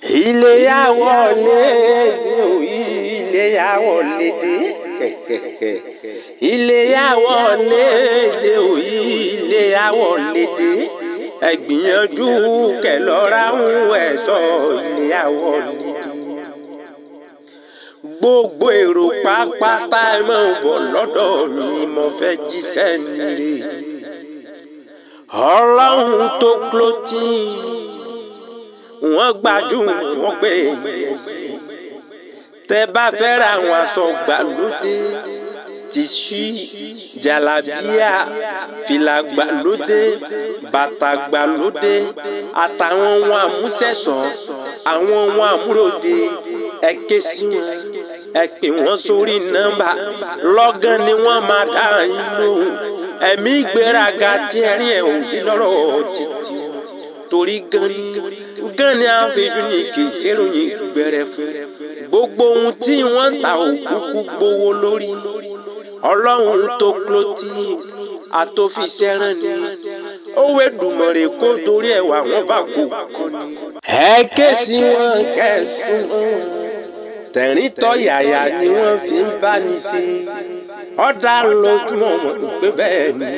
Iléyàwó lédè o, iléyàwó lédè. Iléyàwó lédè o, iléyàwó lédè. Ẹ gbìyànjú kẹ́ lọ ra ohun ẹ̀ṣọ́ iléyàwó lédè. Gbogbo èrò pápátá ẹ máa ń bọ̀ lọ́dọ̀ mi, mo fẹ́ jíṣẹ́ nílé. Ọlọ́run tó klótì wọ́n gbajúmọ̀ wọ́n gbé tẹ́ bá fẹ́ ra àwọn aṣọ gbàlódé, tìṣú, jàlábíà, fìlà gbàlódé, bàtà gbàlódé àtàwọn ohun àmúṣẹ̀ṣọ́, àwọn ohun àmúròde, ẹ ké sí wọn, ẹ pè wọ́n sórí nọ́mbà, lọ́gán ni wọ́n máa dá yín lóhùn. Ẹ̀mí ìgbéraga tí ẹ rí ẹ̀ ò sí lọ́rọ̀ títí torí gan ni a fi dún ní kì í ṣe ròyìn gbẹrẹ fún gbogbo ohun tí wọ́n ń ta òkúkú gbówó lórí. Ọlọ́run tó klótì àtòfiṣẹ́rán ni òwe dùmọ̀rẹ́ kó torí ẹ̀wà wọn bá kó kọ́ni. Ẹ ké sí wọn kẹsùn wọn tẹ̀rín tọ̀yàyà ni wọ́n fi ń bá ní ṣe. Ọ̀dà lójúmọ́ wọn pé bẹ́ẹ̀ ni.